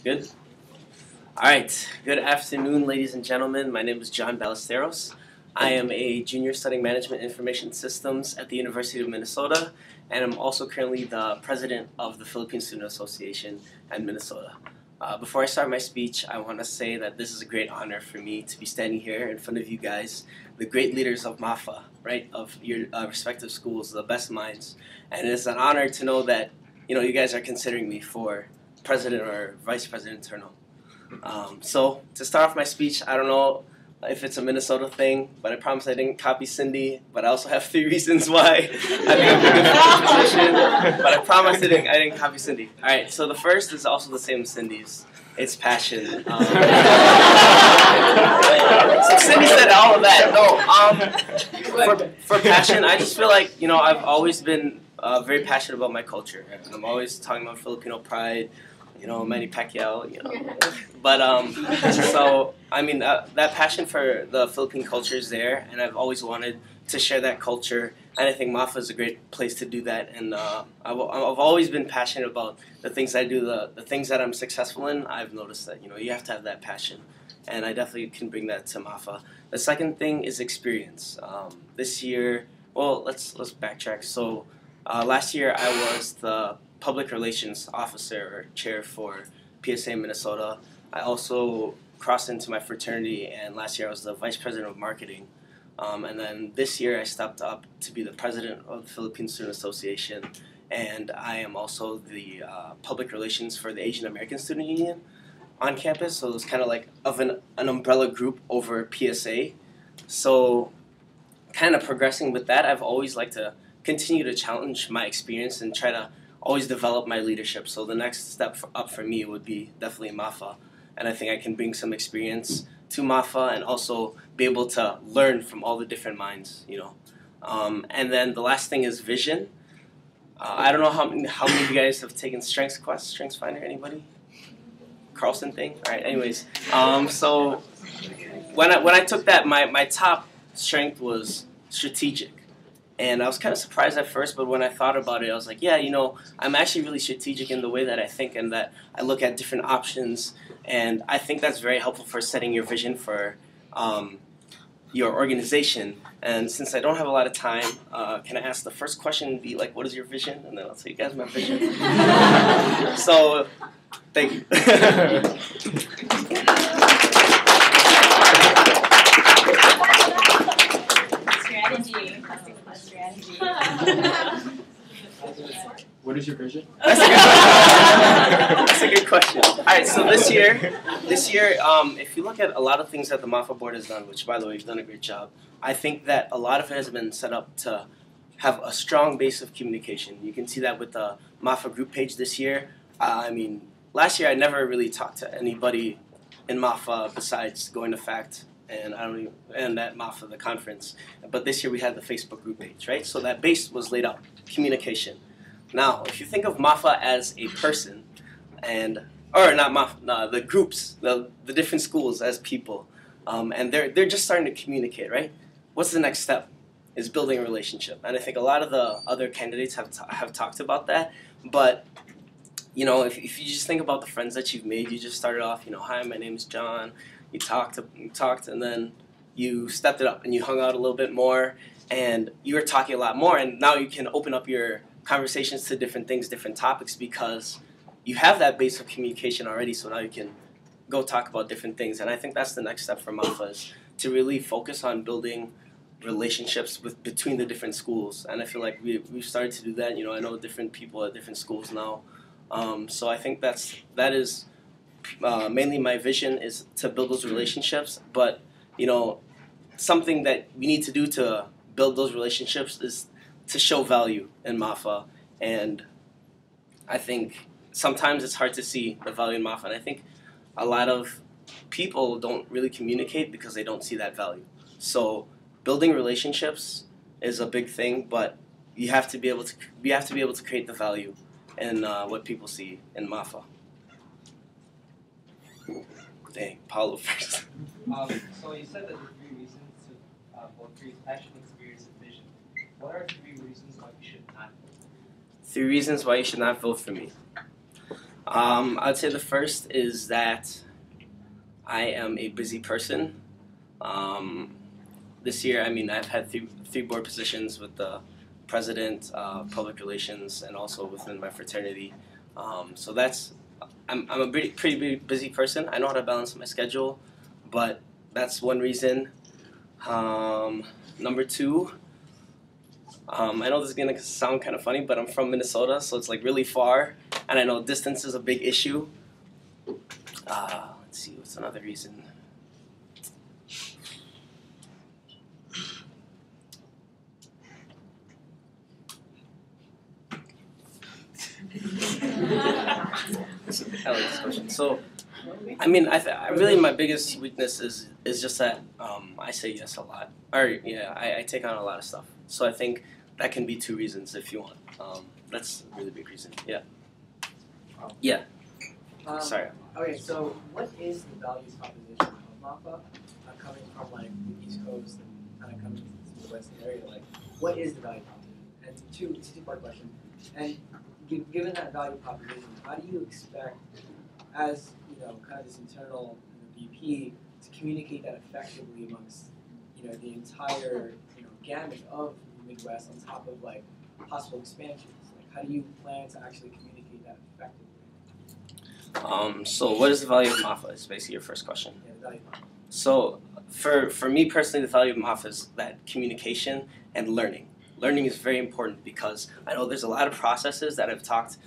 Good? Alright, good afternoon, ladies and gentlemen. My name is John Ballesteros. I am a junior studying management information systems at the University of Minnesota, and I'm also currently the president of the Philippine Student Association at Minnesota. Before I start my speech, I want to say that this is a great honor for me to be standing here in front of you guys, the great leaders of Mafa, right, of your respective schools, the best minds. And it's an honor to know that, you guys are considering me for president or vice president eternal. So to start off my speech, I don't know if it's a Minnesota thing, but I promise I didn't copy Cindy. But I also have 3 reasons why I think I'm good for this position. But I promise I didn't copy Cindy. All right. So the first is also the same as Cindy's. It's passion. So Cindy said all of that. No. For passion, I just feel like I've always been very passionate about my culture. I'm always talking about Filipino pride. Manny Pacquiao, But, so, I mean, that passion for the Philippine culture is there, and I've always wanted to share that culture, and I think Mafa is a great place to do that, and I've always been passionate about the things I do, the things that I'm successful in. I've noticed that, you have to have that passion, and I definitely can bring that to Mafa. The second thing is experience. This year, well, let's backtrack. So, last year I was the public relations officer or chair for PSA Minnesota. I also crossed into my fraternity, and last year I was the vice president of marketing. And then this year I stepped up to be the president of the Philippine Student Association, and I am also the public relations for the Asian American Student Union on campus. So it's kind of like an umbrella group over PSA. So kind of progressing with that, I've always liked to continue to challenge my experience and try to always develop my leadership. So the next step up for me would be definitely Mafa. And I think I can bring some experience to Mafa and also be able to learn from all the different minds, And then the last thing is vision. I don't know how many of you guys have taken Strengths Quest, Strengths Finder, anybody? Carlson thing? All right, anyways. So when I took that, my top strength was strategic. And I was kind of surprised at first, but when I thought about it, I was like, yeah, I'm actually really strategic in the way that I think and that I look at different options. And I think that's very helpful for setting your vision for your organization. And since I don't have a lot of time, can I ask the first question be like, what is your vision? And then I'll tell you guys my vision. So, thank you. Strategy. What is your vision? That's a good question. All right, so this year, if you look at a lot of things that the Mafa board has done, which by the way, you've done a great job, I think that a lot of it has been set up to have a strong base of communication. You can see that with the Mafa group page this year. I mean, last year I never really talked to anybody in Mafa besides going to FACT and at Mafa, the conference. But this year we had the Facebook group page, right? So that base was laid out, communication. Now, if you think of Mafa as a person, or not Mafa, no, the groups, the different schools as people, and they're just starting to communicate, right? What's the next step? Is building a relationship, and I think a lot of the other candidates have talked about that. But if you just think about the friends that you've made, you just started off, hi, my name is John. You talked, and then you stepped it up and you hung out a little bit more, and you were talking a lot more, and now you can open up your conversations to different things, different topics, because you have that base of communication already, so now you can go talk about different things. And I think that's the next step for Mafa, is to really focus on building relationships between the different schools. And I feel like we've started to do that. I know different people at different schools now. So I think that is mainly my vision, is to build those relationships. But, something that we need to do to build those relationships is to show value in Mafa. And I think sometimes it's hard to see the value in Mafa. And I think a lot of people don't really communicate because they don't see that value. So building relationships is a big thing, but we have to be able to create the value in what people see in Mafa. Dang, Paulo first. So you said that the 3 reasons to vote for you: passion, experience, and vision. What are 3 reasons why you should not vote? 3 reasons why you should not vote for me. I'd say the first is that I am a busy person. This year, I mean, I've had three board positions with the president, public relations, and also within my fraternity. So I'm a pretty busy person. I know how to balance my schedule, but that's one reason. Number two, I know this is gonna sound kind of funny, but I'm from Minnesota, so it's like really far, and I know distance is a big issue. Let's see, what's another reason? I like this question. So, I mean, I really my biggest weakness is just that I say yes a lot. Or yeah, I take on a lot of stuff. So I think that can be two reasons if you want. That's a really big reason. Yeah. Yeah. Sorry. Okay, so what is the values proposition of Mafa? Coming from like the East Coast and kind of coming to the Western area, like what is the value proposition? And it's a two-part question. And given that value proposition, how do you expect, as kind of this internal VP, to communicate that effectively amongst the entire gamut of the Midwest on top of like possible expansions? Like, how do you plan to actually communicate that effectively? So what is the value of Mafa? Is basically your first question. Yeah, the value of Mafa. So for me personally, the value of Mafa is that communication and learning. Learning is very important because I know there's a lot of processes that I've talked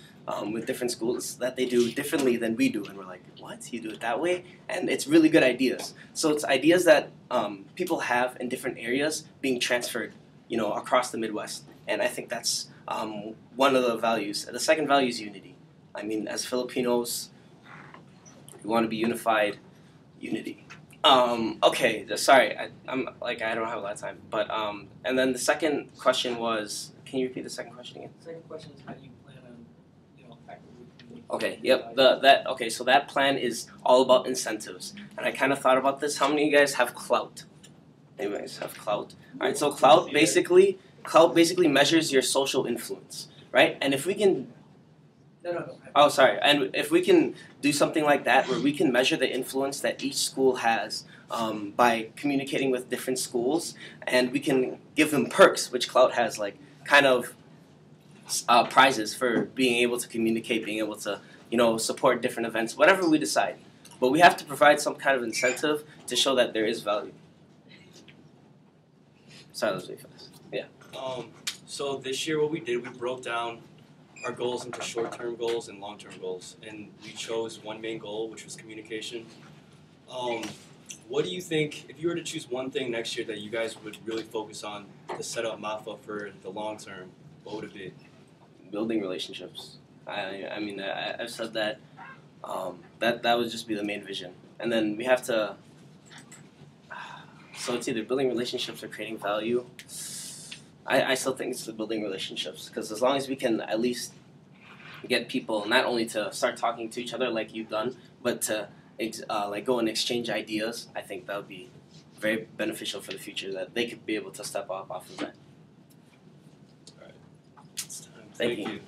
with different schools that they do differently than we do, and we're like, what? You do it that way? And it's really good ideas. So it's ideas that people have in different areas being transferred, across the Midwest. And I think that's one of the values. The second value is unity. I mean, as Filipinos, we want to be unified. Unity. Okay, sorry, I don't have a lot of time. But and then the second question was, can you repeat the second question again? The second question is, how do you plan on, effectively communicating? Okay, yep. Okay, so that plan is all about incentives, and I kind of thought about this. How many of you guys have clout? Anybody guys have clout? All right, so clout basically measures your social influence, right? And if we can No. Oh, sorry. And if we can do something like that, where we can measure the influence that each school has by communicating with different schools, and we can give them perks, which Clout has, like kind of prizes for being able to communicate, being able to support different events, whatever we decide. But we have to provide some kind of incentive to show that there is value. Sorry, that was really fast. Yeah. So this year, what we did, we broke down our goals into short-term goals and long-term goals, and we chose one main goal, which was communication. What do you think, if you were to choose one thing next year that you guys would really focus on to set up Mafa for the long term, what would it be? Building relationships. I mean, I've said that that would just be the main vision, and then we have to. So it's either building relationships or creating value. I still think it's the building relationships, because as long as we can at least get people not only to start talking to each other like you've done, but to go and exchange ideas, I think that would be very beneficial for the future, that they could be able to step off of that. All right. It's time. Thank you.